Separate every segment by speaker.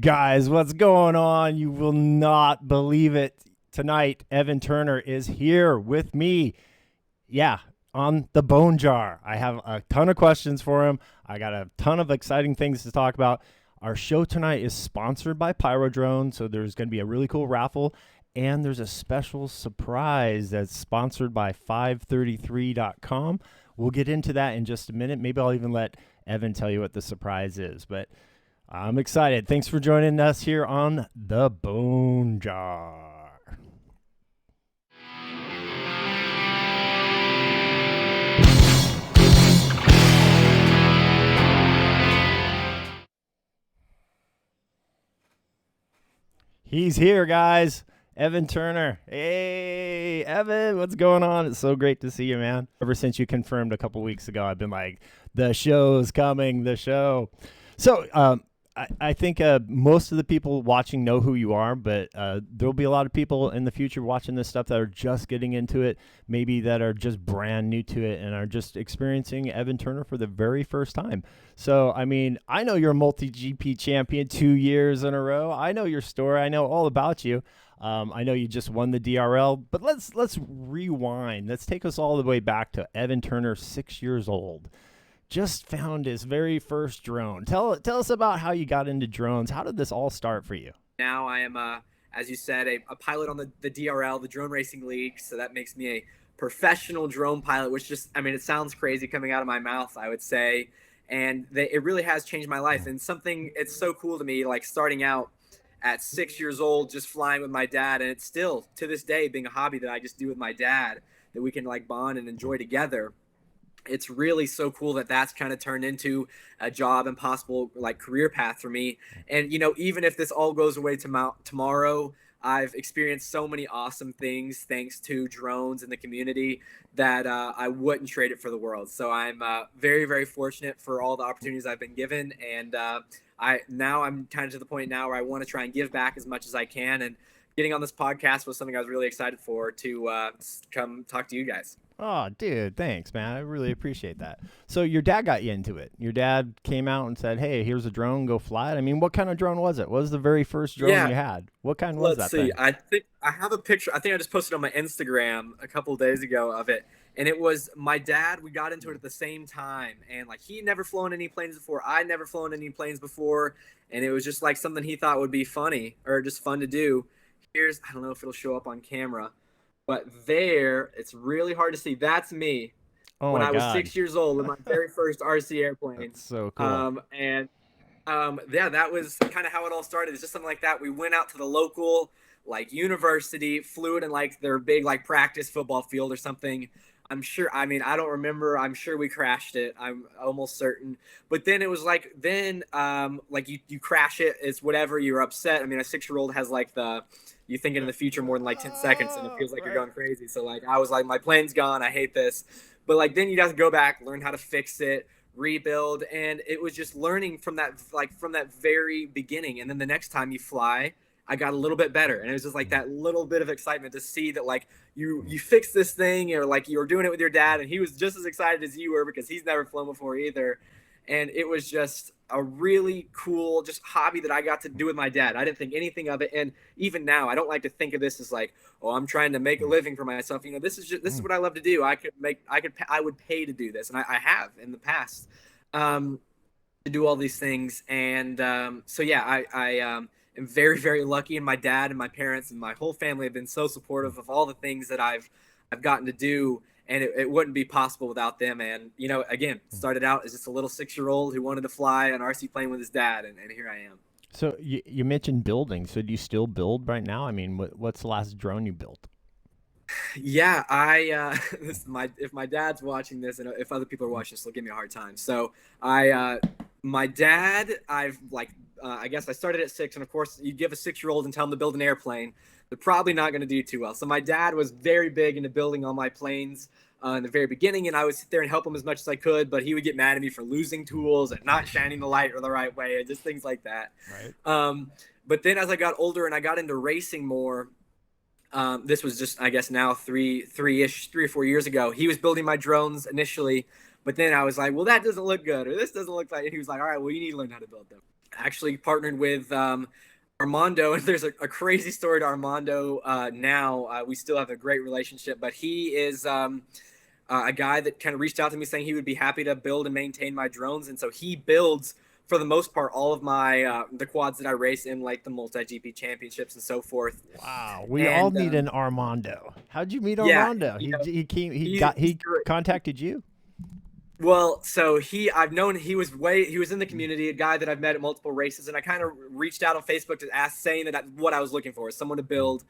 Speaker 1: Guys, what's going on? You will not believe it. Tonight, Evan Turner is here with me. Yeah, on the Bone Jar. I have a ton of questions for him. I got a ton of exciting things to talk about. Our show tonight is sponsored by Pyrodrone, so there's going to be a really cool raffle. And there's a special surprise that's sponsored by 533.com. We'll get into that in just a minute. Maybe I'll even let Evan tell you what the surprise is. But I'm excited. Thanks for joining us here on the Bone Jar. He's here, guys. Evan Turner. Hey, Evan, what's going on? It's so great to see you, man. Ever since you confirmed a couple weeks ago, I've been like, the show's coming, the show. So, I think most of the people watching know who you are, but there'll be a lot of people in the future watching this stuff that are just getting into it, maybe that are just brand new to it and are just experiencing Evan Turner for the very first time. So, I mean, I know you're a multi-GP champion 2 years in a row. I know your story. I know all about you. I know you just won the DRL, but let's rewind. Let's take us all the way back to Evan Turner, 6 years old. Just found his very first drone. Tell us about how you got into drones. How did this all start for you?
Speaker 2: Now I am, as you said, a pilot on the DRL, the Drone Racing League. So that makes me a professional drone pilot, which just, I mean, it sounds crazy coming out of my mouth, I would say. And it really has changed my life. And something, it's so cool to me, like starting out at 6 years old, just flying with my dad. And it's still, to this day, being a hobby that I just do with my dad that we can like bond and enjoy together. It's really so cool that that's kind of turned into a job and possible like career path for me. And, you know, even if this all goes away tomorrow, I've experienced so many awesome things thanks to drones in the community that I wouldn't trade it for the world. So I'm very, very fortunate for all the opportunities I've been given. And I'm kind of to the point now where I want to try and give back as much as I can. And getting on this podcast was something I was really excited for to come talk to you guys.
Speaker 1: Oh, dude, thanks, man. I really appreciate that. So your dad got you into it. Your dad came out and said, hey, here's a drone, go fly it. I mean, what kind of drone was it? What was the very first drone you had? What kind was that thing?
Speaker 2: I think I have a picture. I think I just posted on my Instagram a couple of days ago of it. And it was my dad. We got into it at the same time. And like he never flown any planes before. I'd never flown any planes before. And it was just like something he thought would be funny or just fun to do. I don't know if it'll show up on camera. But there, it's really hard to see. That's me when I was 6 years old in my very first RC airplane.
Speaker 1: That's so cool.
Speaker 2: Yeah, that was kind of how it all started. It's just something like that. We went out to the local like university, flew it in like their big like practice football field or something. I'm sure. I mean, I don't remember. I'm sure we crashed it. I'm almost certain. But then it was like like you crash it. It's whatever. You're upset. I mean, a 6-year-old has like you thinking in the future more than like 10 seconds and it feels like you're going crazy. So like I was like, my plane's gone. I hate this. But like then you have to go back, learn how to fix it, rebuild. And it was just learning from that very beginning. And then the next time you fly, I got a little bit better. And it was just like that little bit of excitement to see that like you fixed this thing or like you were doing it with your dad and he was just as excited as you were because he's never flown before either. And it was just a really cool just hobby that I got to do with my dad. I didn't think anything of it. And even now, I don't like to think of this as like, oh, I'm trying to make a living for myself. You know, this is what I love to do. I would pay to do this. And I have in the past to do all these things. And so, yeah, I am very, very lucky. And my dad and my parents and my whole family have been so supportive of all the things that I've gotten to do. And it wouldn't be possible without them. And, you know, again, started out as just a little 6-year-old who wanted to fly an RC plane with his dad. And here I am.
Speaker 1: So you mentioned building. So do you still build right now? I mean, what's the last drone you built?
Speaker 2: Yeah, if my dad's watching this and if other people are watching this, they'll give me a hard time. So my dad, I guess I started at 6. And of course, you give a 6-year-old and tell him to build an airplane. They're probably not going to do too well. So my dad was very big into building all my planes in the very beginning, and I would sit there and help him as much as I could, but he would get mad at me for losing tools and not shining the light or the right way and just things like that.
Speaker 1: Right.
Speaker 2: But then as I got older and I got into racing more, this was just, I guess now 3 or 4 years ago, he was building my drones initially, but then I was like, well, that doesn't look good, or this doesn't look like, and he was like, all right, well, you need to learn how to build them. Actually partnered with Armando, and there's a crazy story to Armando. Now we still have a great relationship, but he is a guy that kind of reached out to me saying he would be happy to build and maintain my drones, and so he builds for the most part all of my the quads that I race in, like the multi GP championships and so forth.
Speaker 1: Wow, we all
Speaker 2: And
Speaker 1: need an Armando. How'd you meet
Speaker 2: yeah,
Speaker 1: Armando?
Speaker 2: you
Speaker 1: He
Speaker 2: know,
Speaker 1: he came
Speaker 2: he's
Speaker 1: he
Speaker 2: great.
Speaker 1: contacted you.
Speaker 2: Well, so I've known he was in the community, a guy that I've met at multiple races, and I kind of reached out on Facebook to ask, saying that what I was looking for is someone to build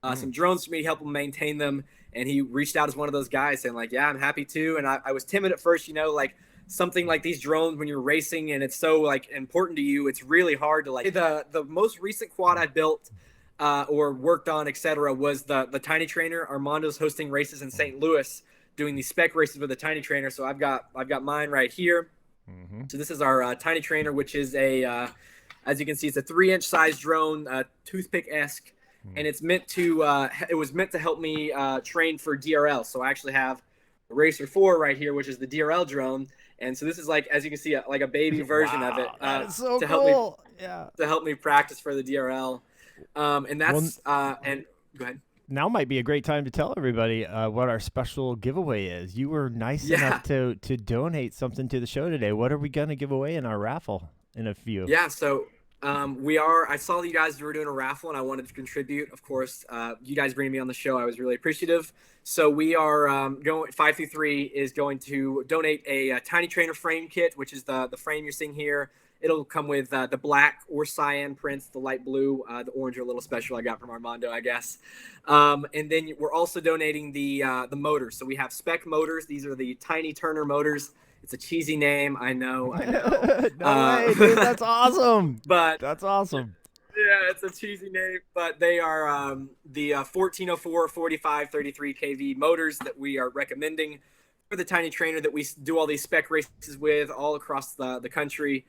Speaker 2: some
Speaker 1: Mm.
Speaker 2: drones for me, help him maintain them. And he reached out as one of those guys saying like, yeah, I'm happy to. And I was timid at first, like something like these drones when you're racing and it's so like important to you, it's really hard to like the most recent quad I built or worked on, etc., was the Tiny Trainer. Armando's hosting races in St. Louis, doing these spec races with a Tiny Trainer. So I've got mine right here.
Speaker 1: Mm-hmm.
Speaker 2: So this is our Tiny Trainer, which is as you can see, it's a 3-inch size drone, toothpick esque, and it's meant to it was meant to help me train for DRL. So I actually have the Racer 4 right here, which is the DRL drone, and so this is like, as you can see, like a baby version of it
Speaker 1: Wow, that is so
Speaker 2: to
Speaker 1: cool. Yeah.
Speaker 2: help me practice for the DRL. And
Speaker 1: Well,
Speaker 2: that's and go ahead.
Speaker 1: now might be a great time to tell everybody what our special giveaway is. You were nice
Speaker 2: Yeah,
Speaker 1: enough to donate something to the show today. What are we gonna give away in our raffle in a few?
Speaker 2: yeah. So we are. I saw you guys were doing a raffle, and I wanted to contribute. Of course, you guys bringing me on the show, I was really appreciative. So we are going 5 through 3 is going to donate a Tiny Trainer frame kit, which is the frame you're seeing here. It'll come with the black or cyan prints, the light blue, the orange are a little special. I got from Armando, I guess. And then we're also donating the motors. So we have spec motors. These are the Tiny Turner motors. It's a cheesy name, I know, I know.
Speaker 1: No way, dude. That's awesome.
Speaker 2: But
Speaker 1: That's awesome.
Speaker 2: yeah, it's a cheesy name, but they are the 1404 4533 kV motors that we are recommending for the Tiny Trainer that we do all these spec races with all across the country.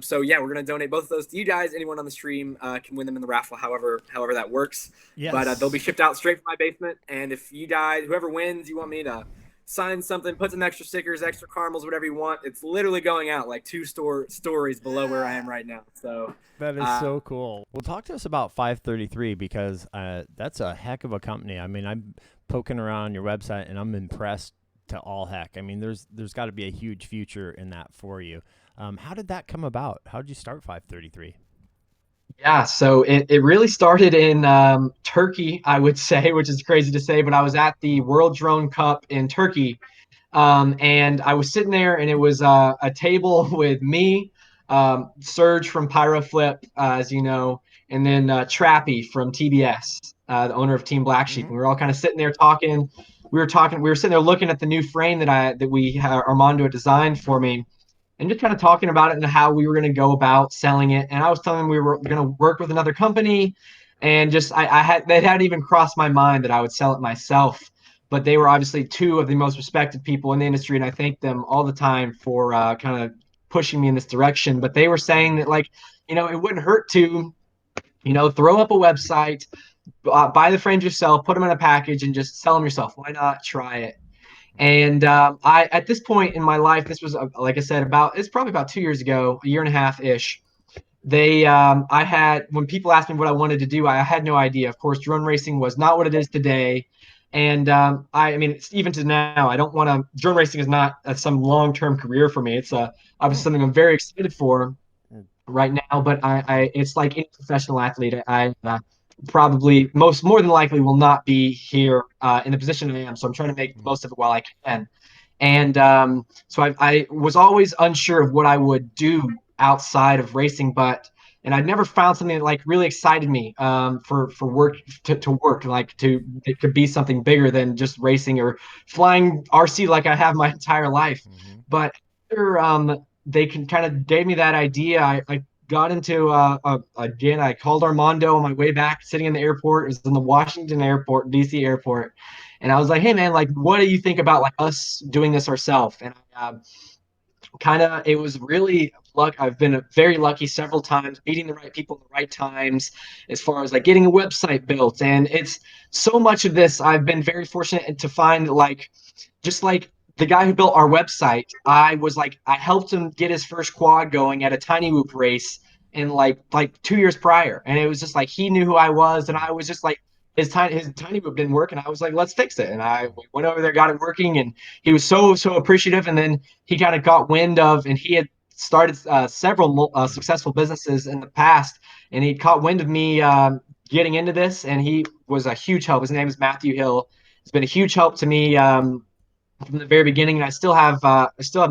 Speaker 2: So yeah, we're gonna donate both of those to you guys. Anyone on the stream can win them in the raffle, however that works. But they'll be
Speaker 1: Yes.
Speaker 2: shipped out straight from my basement. And if you guys, whoever wins, you want me to sign something, put some extra stickers, extra caramels, whatever you want, it's literally going out like stories below where I am right now. So
Speaker 1: That is
Speaker 2: uh,
Speaker 1: so cool. Well, talk to us about 533 because that's a heck of a company. I mean, I'm poking around your website and I'm impressed to all heck. I mean, there's got to be a huge future in that for you. How did that come about? How did you start 533?
Speaker 3: Yeah, so it really started in Turkey, I would say, which is crazy to say, but I was at the World Drone Cup in Turkey, and I was sitting there, and it was a table with me, Serge from Pyroflip, as you know, and then Trappy from TBS, the owner of Team Black Sheep.
Speaker 1: Mm-hmm.
Speaker 3: And we were all kind of sitting there talking. We were sitting there looking at the new frame Armando had designed for me, and just kind of talking about it and how we were going to go about selling it. And I was telling them we were going to work with another company, and just I had that hadn't even crossed my mind that I would sell it myself. But they were obviously two of the most respected people in the industry, and I thank them all the time for kind of pushing me in this direction. But they were saying that, like, it wouldn't hurt to, throw up a website, buy the frames yourself, put them in a package, and just sell them yourself. Why not try it? And I, at this point in my life, this was, like I said, it's probably about 2 years ago, a year and a half ish. I had, when people asked me what I wanted to do, I had no idea. Of course, drone racing was not what it is today. And I mean, even to now, I don't want to, drone racing is not some long-term career for me. It's obviously
Speaker 1: Oh.
Speaker 3: something I'm very excited for
Speaker 1: Mm.
Speaker 3: right now, but it's like any professional athlete. I probably more than likely will not be here in the position I am. So I'm trying to make the most of it while I can. And so I was always unsure of what I would do outside of racing, and I'd never found something that like really excited me for work to work like to it could be something bigger than just racing or flying RC like I have my entire life.
Speaker 1: Mm-hmm.
Speaker 3: But after they can kind of gave me that idea, I got into again. I called Armando on my way back, sitting in the airport. It was in the Washington airport, DC airport, and I was like, "Hey, man, like, what do you think about like us doing this ourselves?" And kind of, it was really luck. I've been very lucky several times, meeting the right people at the right times, as far as like getting a website built. And it's so much of this. I've been very fortunate to find like, just like the guy who built our website, I helped him get his first quad going at a Tiny Whoop race in like 2 years prior, and it was just like he knew who I was, and I was just like his tiny boop didn't work, and I was like, let's fix it, and I went over there, got it working, and he was so appreciative, and then he kind of got wind of, and he had started several successful businesses in the past, and he caught wind of me getting into this, and he was a huge help. His name is Matthew Hill. It's been a huge help to me from the very beginning, and I still have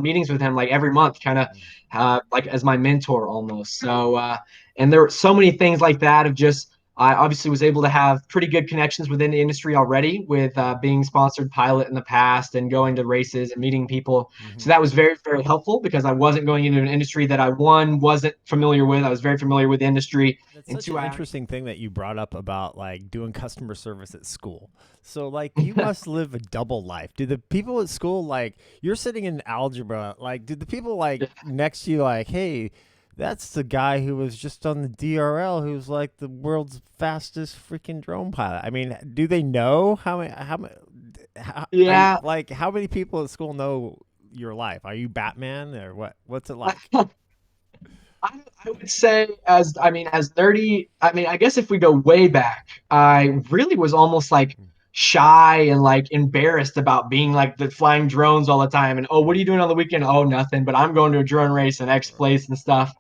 Speaker 3: meetings with him like every month, kind of like as my mentor almost. So and there were so many things like that of just I obviously was able to have pretty good connections within the industry already with being sponsored pilot in the past and going to races and meeting people. So that was very, very helpful because I wasn't going into an industry that I wasn't familiar with. I was very familiar with the industry.
Speaker 1: That's
Speaker 3: And
Speaker 1: such
Speaker 3: two,
Speaker 1: an
Speaker 3: I
Speaker 1: interesting thing that you brought up about like doing customer service at school. So like you must live a double life. Do the people at school like you're sitting in algebra, like do the people like next to you like, hey, that's the guy who was just on the DRL who's like the world's fastest freaking drone pilot. I mean, do they know
Speaker 3: yeah.
Speaker 1: how many people at school know your life? Are you Batman or what? What's it like?
Speaker 3: I would say as nerdy, I guess if we go way back, I really was almost like shy and like embarrassed about being like the flying drones all the time. And oh, what are you doing on the weekend? Oh, nothing, but I'm going to a drone race in X place and stuff.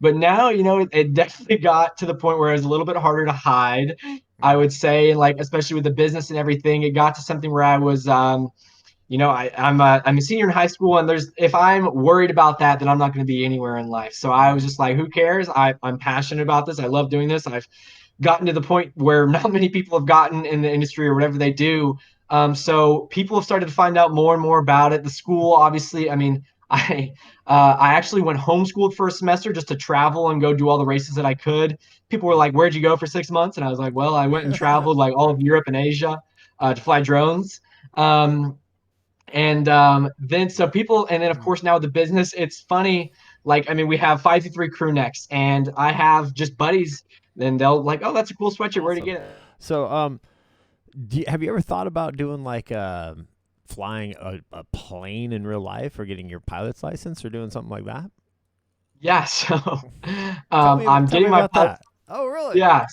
Speaker 3: But now, it definitely got to the point where it was a little bit harder to hide. I would say, like especially with the business and everything, it got to something where I was I'm a senior in high school, and if I'm worried about that, then I'm not going to be anywhere in life. So I was just like, who cares? I'm passionate about this. I love doing this. I've gotten to the point where not many people have gotten in the industry or whatever they do. So people have started to find out more and more about it. The school, obviously, I actually went homeschooled for a semester just to travel and go do all the races that I could. People were like, "Where'd you go for 6 months?" And I was like, "Well, I went and traveled like all of Europe and Asia to fly drones." Um, and then so people, and then of course now with the business, it's funny. Like we have 523 crew necks, and I have just buddies. Then they'll like, oh, that's a cool sweatshirt. Where'd you
Speaker 1: Awesome.
Speaker 3: get it?
Speaker 1: So, have you ever thought about doing like flying a plane in real life or getting your pilot's license or doing something like that?
Speaker 3: Yeah. So
Speaker 1: Tell
Speaker 3: I'm
Speaker 1: me
Speaker 3: getting my
Speaker 1: about that. Oh, really?
Speaker 3: yeah,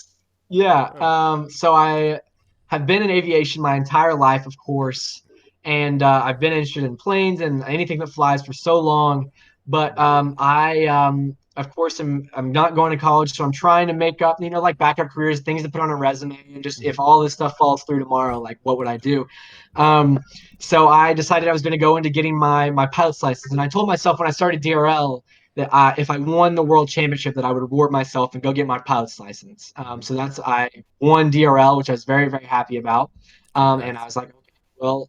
Speaker 3: yeah.
Speaker 1: Oh.
Speaker 3: So I have been in aviation my entire life, of course, and I've been interested in planes and anything that flies for so long. But of course, I'm not going to college, so I'm trying to make up, like backup careers, things to put on a resume, and just if all this stuff falls through tomorrow, like what would I do? Um, so I decided I was going to go into getting my pilot's license, and I told myself when I started DRL that if I won the world championship, that I would reward myself and go get my pilot's license. So I won DRL, which I was very, very happy about. And I
Speaker 1: Congrats.
Speaker 3: was like, okay, well,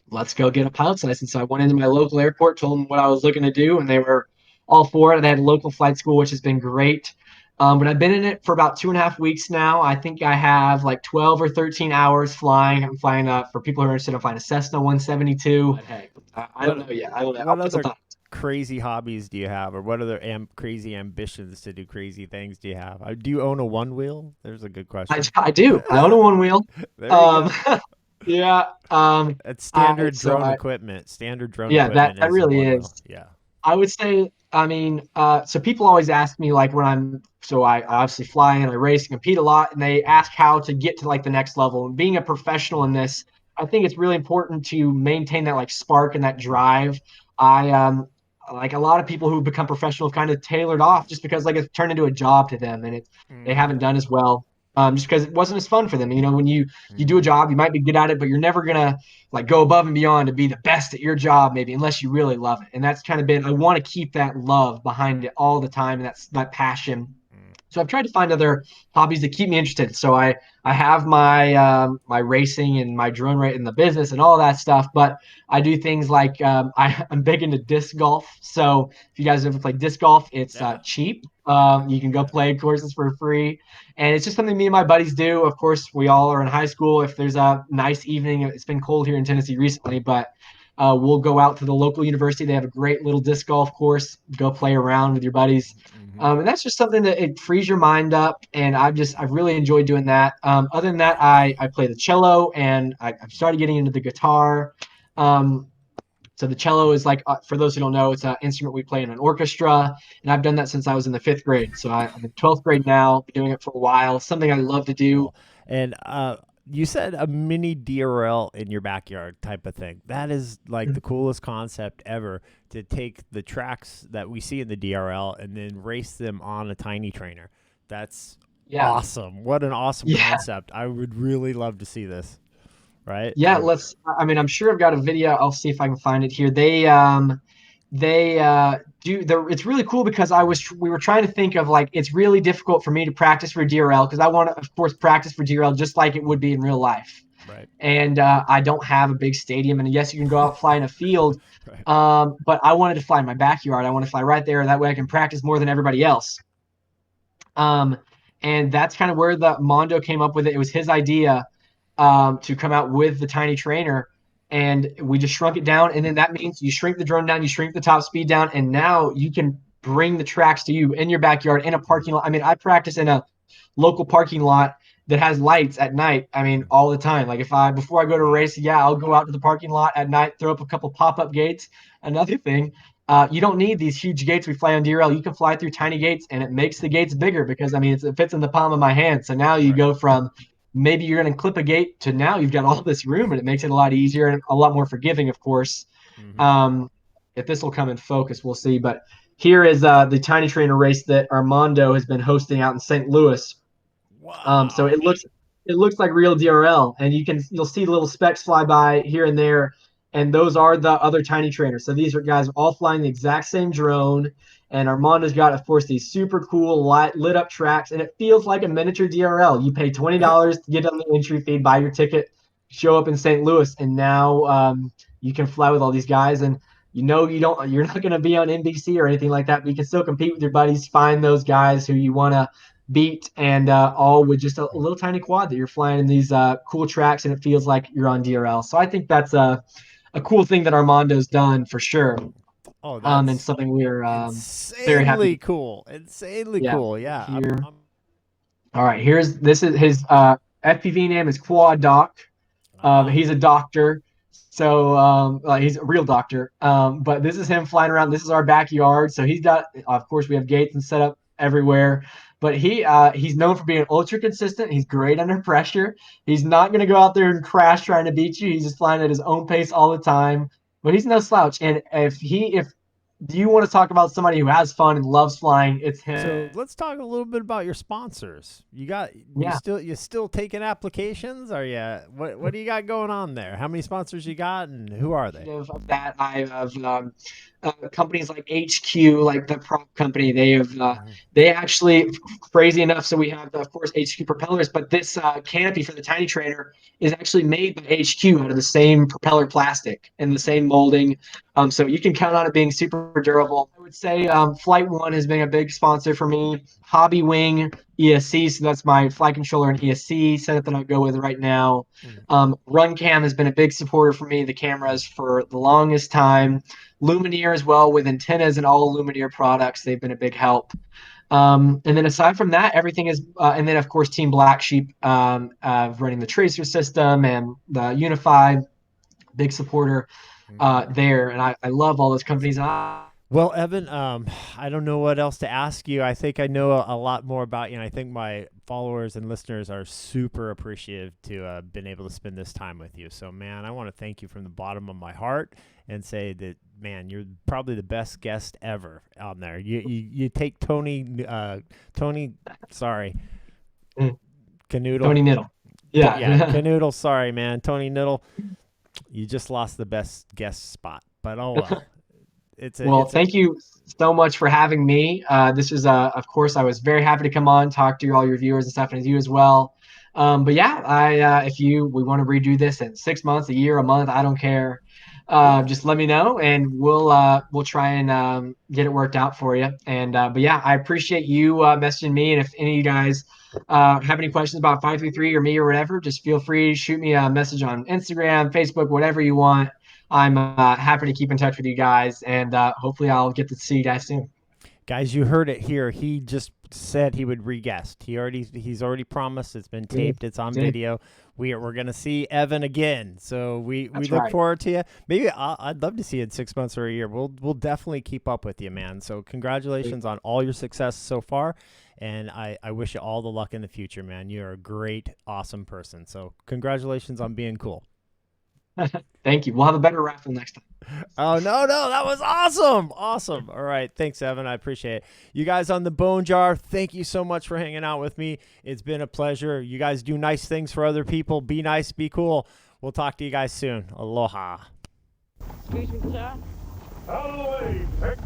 Speaker 3: let's go get a pilot's license. So I went into my local airport, told them what I was looking to do, and they were all for it. They had a local flight school, which has been great. But I've been in it for about 2.5 weeks now. I think I have like 12 or 13 hours flying. I'm flying for people who are interested, I'm flying a Cessna 172. But hey, I don't
Speaker 1: What
Speaker 3: know yet. I don't know. I'll
Speaker 1: what
Speaker 3: put some
Speaker 1: other
Speaker 3: time.
Speaker 1: crazy hobbies do you have, or what other crazy ambitions to do crazy things do you have? Do you own a one wheel? There's a good question.
Speaker 3: I do. I own a one wheel.
Speaker 1: There you
Speaker 3: Um,
Speaker 1: go.
Speaker 3: yeah.
Speaker 1: That's
Speaker 3: I
Speaker 1: standard
Speaker 3: so
Speaker 1: drone
Speaker 3: I
Speaker 1: equipment. Standard drone
Speaker 3: yeah,
Speaker 1: equipment
Speaker 3: that
Speaker 1: is a
Speaker 3: really
Speaker 1: one wheel.
Speaker 3: is.
Speaker 1: Yeah.
Speaker 3: I would say, so people always ask me like I obviously fly and I race and compete a lot, and they ask how to get to like the next level. And being a professional in this, I think it's really important to maintain that like spark and that drive. I like a lot of people who become professional have kind of tailored off just because like it's turned into a job to them, and they
Speaker 1: Mm-hmm.
Speaker 3: haven't done as well. Just because it wasn't as fun for them. When you do a
Speaker 1: Mm-hmm.
Speaker 3: job, you might be good at it, but you're never gonna like go above and beyond to be the best at your job, maybe, unless you really love it. And that's kind of been, I want to keep that love behind it all the time, and that's that passion. So I've tried to find other hobbies that keep me interested. So I have my racing and my drone rate in the business and all that stuff, but I do things like I'm big into disc golf. So if you guys ever play disc golf, it's
Speaker 1: Yeah.
Speaker 3: cheap.
Speaker 1: Yeah.
Speaker 3: You can go
Speaker 1: Yeah.
Speaker 3: play courses for free, and it's just something me and my buddies do. Of course, we all are in high school. If there's a nice evening, it's been cold here in Tennessee recently, but we'll go out to the local university. They have a great little disc golf course. Go play around with your buddies.
Speaker 1: Mm-hmm.
Speaker 3: And that's just something that it frees your mind up, and I've really enjoyed doing that. Other than that, I play the cello, and I've started getting into the guitar. Um, So the cello is like, for those who don't know, it's an instrument we play in an orchestra, and I've done that since I was in the 5th grade. So I'm in 12th grade now, been doing it for a while. Something I love to do.
Speaker 1: Cool. And you said a mini DRL in your backyard type of thing. That is like the coolest concept ever, to take the tracks that we see in the DRL and then race them on a tiny trainer. That's
Speaker 3: Yeah,
Speaker 1: awesome. What an awesome
Speaker 3: yeah,
Speaker 1: concept. I would really love to see this. Right?
Speaker 3: yeah. I mean, I'm sure I've got a video. I'll see if I can find it here. They do the. It's really cool because we were trying to think of, like, it's really difficult for me to practice for DRL because I want to, of course, practice for DRL just like it would be in real life.
Speaker 1: Right.
Speaker 3: And I don't have a big stadium. And yes, you can go out and fly in a field,
Speaker 1: Right.
Speaker 3: but I wanted to fly in my backyard. I want to fly right there. That way I can practice more than everybody else. Um, and that's kind of where the Mondo came up with it. It was his idea to come out with the tiny trainer, and we just shrunk it down. And then that means you shrink the drone down, you shrink the top speed down, and now you can bring the tracks to you in your backyard in a parking lot. I mean, I practice in a local parking lot that has lights at night. I mean, all the time. Like, before I go to a race, yeah, I'll go out to the parking lot at night, throw up a couple pop-up gates. Another thing, you don't need these huge gates we fly on DRL. You can fly through tiny gates, and it makes the gates bigger because, I mean, it fits in the palm of my hand. So now you
Speaker 1: Right.
Speaker 3: go from maybe you're going to clip a gate to now you've got all this room, and it makes it a lot easier and a lot more forgiving, of course.
Speaker 1: Mm-hmm.
Speaker 3: If this will come in focus, we'll see. But here is the tiny trainer race that Armando has been hosting out in St. Louis. So
Speaker 1: Wow.
Speaker 3: it looks like real DRL, and you'll see little specks fly by here and there, and those are the other tiny trainers. So these are guys all flying the exact same drone, and Armando's got, of course, these super cool lit up tracks, and it feels like a miniature DRL. You pay $20 to get on the entry fee, buy your ticket, show up in St. Louis, and now you can fly with all these guys. And you're not going to be on NBC or anything like that, but you can still compete with your buddies, find those guys who you want to beat, and all with just a little tiny quad that you're flying in these cool tracks, and it feels like you're on DRL. So I think that's a cool thing that Armando's done for sure,
Speaker 1: Oh,
Speaker 3: and
Speaker 1: that's
Speaker 3: something we're very
Speaker 1: insanely
Speaker 3: happy.
Speaker 1: cool. Insanely
Speaker 3: Yeah,
Speaker 1: cool. Yeah.
Speaker 3: here. All right, this is his FPV name is Quad Doc.
Speaker 1: Ah.
Speaker 3: He's a doctor, so he's a real doctor. But this is him flying around. This is our backyard. So he's got, of course, we have gates and set up everywhere. But he's known for being ultra consistent. He's great under pressure. He's not going to go out there and crash trying to beat you. He's just flying at his own pace all the time. But he's no slouch. And if do you want to talk about somebody who has fun and loves flying, it's him.
Speaker 1: So let's talk a little bit about your sponsors.
Speaker 3: Yeah.
Speaker 1: You still taking applications? Are you what do you got going on there? How many sponsors you got, and who are they?
Speaker 3: Of that, I have companies like HQ, like the prop company. They actually, crazy enough. So we have, of course, HQ propellers, but this canopy for the tiny trainer is actually made by HQ out of the same propeller plastic and the same molding. So you can count on it being super durable. I would say Flight One has been a big sponsor for me. Hobby Wing ESC, so that's my flight controller and ESC setup that I'll go with right now. RunCam has been a big supporter for me, the cameras for the longest time. Lumineer as well, with antennas and all Lumineer products. They've been a big help. And then aside from that, everything is, and then of course Team Black Sheep, running the tracer system and the Unified, big supporter there. And I love all those companies.
Speaker 1: Well, Evan, I don't know what else to ask you. I think I know a lot more about you, and I think my followers and listeners are super appreciative to have been able to spend this time with you. So, man, I want to thank you from the bottom of my heart and say that, man, you're probably the best guest ever on there. You take Tony, sorry, Canoodle.
Speaker 3: Tony Niddle. Yeah.
Speaker 1: Yeah, Canoodle, sorry, man. Tony Niddle, you just lost the best guest spot, but oh well.
Speaker 3: Thank you so much for having me. This is, of course, I was very happy to come on, talk to all your viewers and stuff, and you as well. But yeah, if we want to redo this in 6 months, a year, a month, I don't care. Just let me know, and we'll try and get it worked out for you. And but yeah, I appreciate you messaging me. And if any of you guys have any questions about 533 or me or whatever, just feel free to shoot me a message on Instagram, Facebook, whatever you want. I'm happy to keep in touch with you guys, and hopefully I'll get to see you guys soon.
Speaker 1: Guys, you heard it here. He just said he would re-guest. He's already promised. It's been taped. It's on video. We're gonna see Evan again. So we look forward to you. Maybe I'd love to see you in 6 months or a year. We'll definitely keep up with you, man. So congratulations on all your success so far, and I wish you all the luck in the future, man. You're a great, awesome person. So congratulations on being cool.
Speaker 3: Thank you. We'll have a better raffle next time.
Speaker 1: Oh, no, that was awesome. Awesome. All right. Thanks, Evan. I appreciate it. You guys on the Bone Jar, thank you so much for hanging out with me. It's been a pleasure. You guys do nice things for other people. Be nice, be cool. We'll talk to you guys soon. Aloha.
Speaker 4: Excuse me, sir.
Speaker 5: Out of the way, Pick.